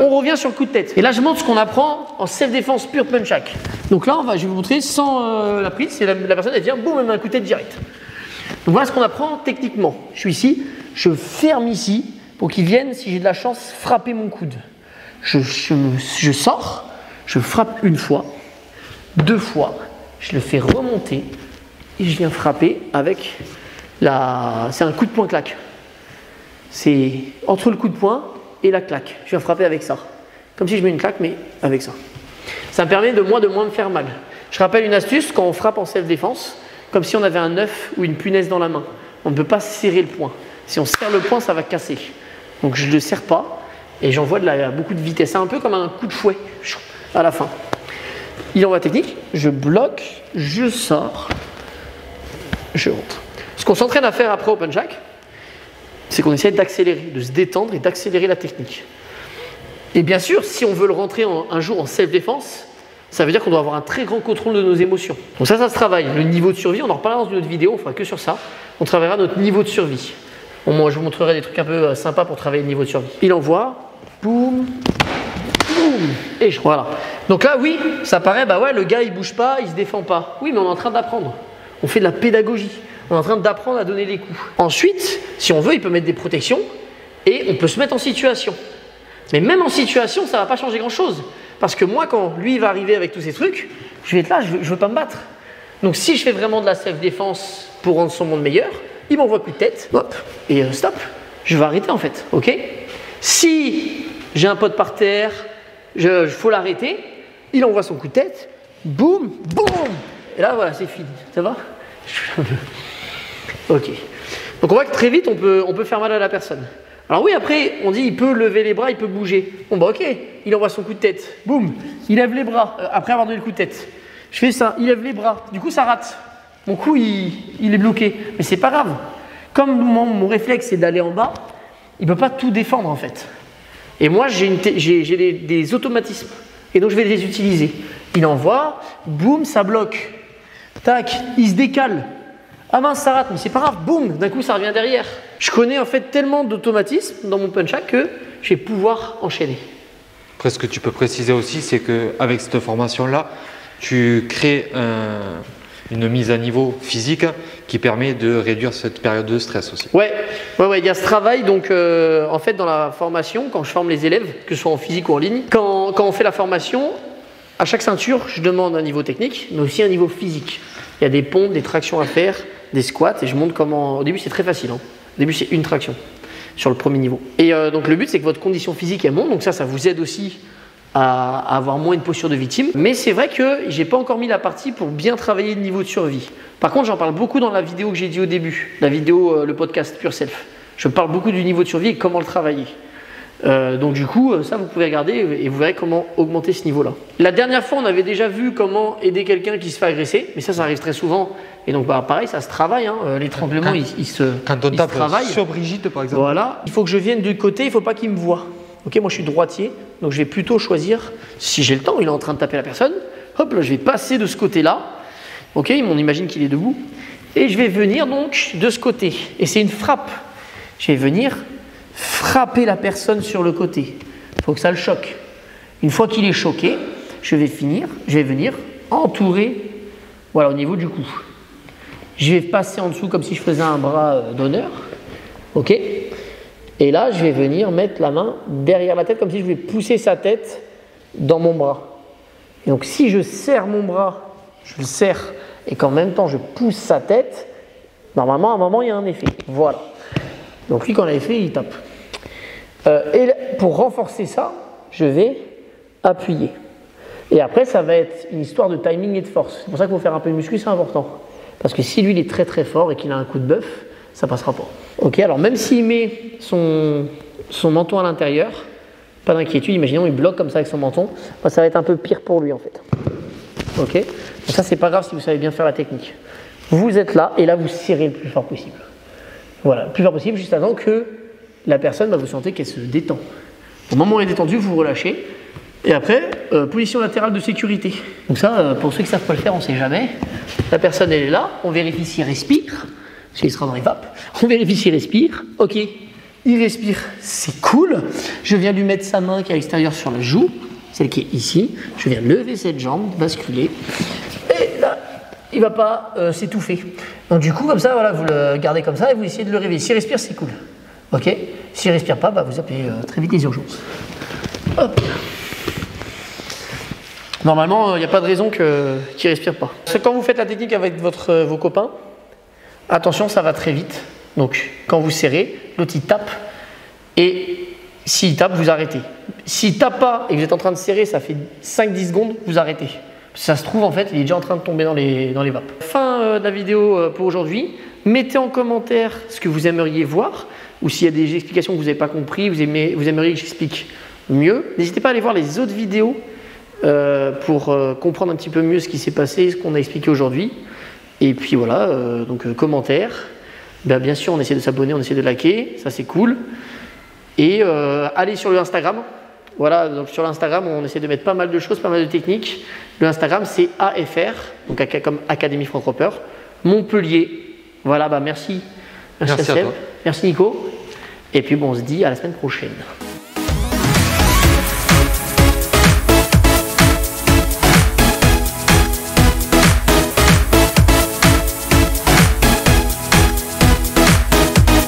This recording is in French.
On revient sur le coup de tête. Et là, je montre ce qu'on apprend en self-défense pure punch-hack. Donc là, je vais vous montrer sans la prise. La personne, elle vient, boum, elle met un coup de tête direct. Donc voilà ce qu'on apprend techniquement. Je suis ici, je ferme ici pour qu'il vienne, si j'ai de la chance, frapper mon coude. Je sors, je frappe une fois, deux fois, je le fais remonter et je viens frapper avec c'est un coup de poing claque. C'est entre le coup de poing et la claque. Je viens frapper avec ça. Comme si je mets une claque, mais avec ça. Ça me permet de moins me faire mal. Je rappelle une astuce, quand on frappe en self-défense, comme si on avait un œuf ou une punaise dans la main. On ne peut pas serrer le poing. Si on serre le poing, ça va casser. Donc je ne le serre pas et j'envoie beaucoup de vitesse. C'est un peu comme un coup de fouet à la fin. Il envoie technique, je bloque, je sors, je rentre. Ce qu'on s'entraîne à faire après au punch-hack, c'est qu'on essaie d'accélérer, de se détendre et d'accélérer la technique. Et bien sûr, si on veut le rentrer un jour en self-défense, ça veut dire qu'on doit avoir un très grand contrôle de nos émotions. Donc ça se travaille. Le niveau de survie, on en reparlera dans une autre vidéo, on ne fera que sur ça. On travaillera notre niveau de survie. Bon, moi, je vous montrerai des trucs un peu sympas pour travailler le niveau de survie. Il envoie, boum, boum, et voilà. Donc là, oui, ça paraît, bah ouais, le gars, il bouge pas, il se défend pas. Oui, mais on est en train d'apprendre. On fait de la pédagogie. On est en train d'apprendre à donner des coups. Ensuite, si on veut, il peut mettre des protections et on peut se mettre en situation. Mais même en situation, ça ne va pas changer grand-chose. Parce que moi, quand lui va arriver avec tous ces trucs, je vais être là, je ne veux pas me battre. Donc si je fais vraiment de la self-défense pour rendre son monde meilleur, il m'envoie coup de tête, hop, et stop. Je vais arrêter en fait, ok? Si j'ai un pote par terre, il faut l'arrêter, il envoie son coup de tête, boum, boum. Et là, voilà, c'est fini. Ça va? Ok. Donc on voit que très vite, on peut faire mal à la personne. Alors oui, après, on dit il peut lever les bras, il peut bouger. Bon bah ok, il envoie son coup de tête. Boum, il lève les bras après avoir donné le coup de tête. Je fais ça, il lève les bras. Du coup, ça rate. Mon coup, il est bloqué. Mais c'est pas grave. Comme mon réflexe, c'est d'aller en bas, il ne peut pas tout défendre en fait. Et moi, j'ai des automatismes. Et donc, je vais les utiliser. Il envoie, boum, ça bloque. Tac, il se décale. Ah mince, ça rate, mais c'est pas grave, boum, d'un coup ça revient derrière. Je connais en fait tellement d'automatismes dans mon punch-hack que je vais pouvoir enchaîner. Après, ce que tu peux préciser aussi, c'est qu'avec cette formation-là, tu crées une mise à niveau physique qui permet de réduire cette période de stress aussi. Ouais, il y a ce travail. Donc, en fait, dans la formation, quand je forme les élèves, que ce soit en physique ou en ligne, quand on fait la formation, à chaque ceinture, je demande un niveau technique, mais aussi un niveau physique. Il y a des pompes, des tractions à faire, des squats, et je montre comment. Au début, c'est très facile. Hein. Au début, c'est une traction sur le premier niveau. Et donc, le but, c'est que votre condition physique elle monte. Donc ça vous aide aussi à avoir moins une posture de victime. Mais c'est vrai que j'ai pas encore mis la partie pour bien travailler le niveau de survie. Par contre, j'en parle beaucoup dans la vidéo que j'ai dit au début, la vidéo, le podcast Pure Self. Je parle beaucoup du niveau de survie et comment le travailler. Donc du coup, ça vous pouvez regarder et vous verrez comment augmenter ce niveau-là. La dernière fois, on avait déjà vu comment aider quelqu'un qui se fait agresser, mais ça arrive très souvent. Et donc pareil, ça se travaille. Hein. L'étranglement, il se travaille. Sur Brigitte, par exemple. Voilà. Il faut que je vienne du côté, il ne faut pas qu'il me voie. Ok, moi je suis droitier, donc je vais plutôt choisir, si j'ai le temps, il est en train de taper la personne, hop là, je vais passer de ce côté-là. Ok, on imagine qu'il est debout. Et je vais venir donc de ce côté. Et c'est une frappe. Je vais venir frapper la personne sur le côté. Il faut que ça le choque. Une fois qu'il est choqué, je vais venir entourer, voilà, au niveau du cou. Je vais passer en dessous comme si je faisais un bras d'honneur. Ok. Et là, je vais venir mettre la main derrière la tête comme si je vais pousser sa tête dans mon bras. Et donc, si je serre mon bras, je le serre et qu'en même temps je pousse sa tête, normalement, à un moment, il y a un effet. Voilà. Donc, lui, quand il a l'effet, il tape. Et pour renforcer ça, je vais appuyer. Et après, ça va être une histoire de timing et de force. C'est pour ça qu'il faut faire un peu de muscu, c'est important. Parce que si lui, il est très très fort et qu'il a un coup de bœuf, ça passera pas. Ok, alors même s'il met son menton à l'intérieur, pas d'inquiétude, imaginons il bloque comme ça avec son menton, bah, ça va être un peu pire pour lui en fait. Ok, donc ça c'est pas grave si vous savez bien faire la technique. Vous êtes là et là vous serrez le plus fort possible. Voilà, le plus fort possible juste avant que la personne, bah, vous sentez qu'elle se détend. Au moment où elle est détendue, vous relâchez. Et après, position latérale de sécurité. Donc ça, pour ceux qui ne savent pas le faire, on ne sait jamais. La personne elle est là, on vérifie s'il respire. S'il sera dans les vapes, on vérifie s'il respire. Ok, il respire, c'est cool. Je viens lui mettre sa main qui est à l'extérieur sur la joue, celle qui est ici. Je viens lever cette jambe, basculer. Et là, il ne va pas s'étouffer. Donc du coup, comme ça, voilà, vous le gardez comme ça et vous essayez de le réveiller. S'il respire, c'est cool. Ok. S'il ne respire pas, bah, vous appelez très vite les urgences. Hop. Normalement, il n'y a pas de raison qu'il ne respire pas. Quand vous faites la technique avec vos copains, attention, ça va très vite. Donc, quand vous serrez, l'autre il tape et s'il tape, vous arrêtez. S'il ne tape pas et que vous êtes en train de serrer, ça fait 5-10 secondes, vous arrêtez. Ça se trouve, en fait, il est déjà en train de tomber dans les vapes. Fin de la vidéo pour aujourd'hui. Mettez en commentaire ce que vous aimeriez voir ou s'il y a des explications que vous n'avez pas compris, vous aimeriez que j'explique mieux. N'hésitez pas à aller voir les autres vidéos pour comprendre un petit peu mieux ce qui s'est passé, ce qu'on a expliqué aujourd'hui. Et puis voilà, donc commentaires. Ben, bien sûr, on essaie de s'abonner, on essaie de liker, ça c'est cool. Et allez sur le Instagram. Voilà, donc sur l'Instagram, on essaie de mettre pas mal de choses, pas mal de techniques. Le Instagram, c'est AFR, donc comme Académie Franck Roper, Montpellier. Voilà, bah merci. Merci à Seb. Merci Nico. Et puis bon, on se dit à la semaine prochaine.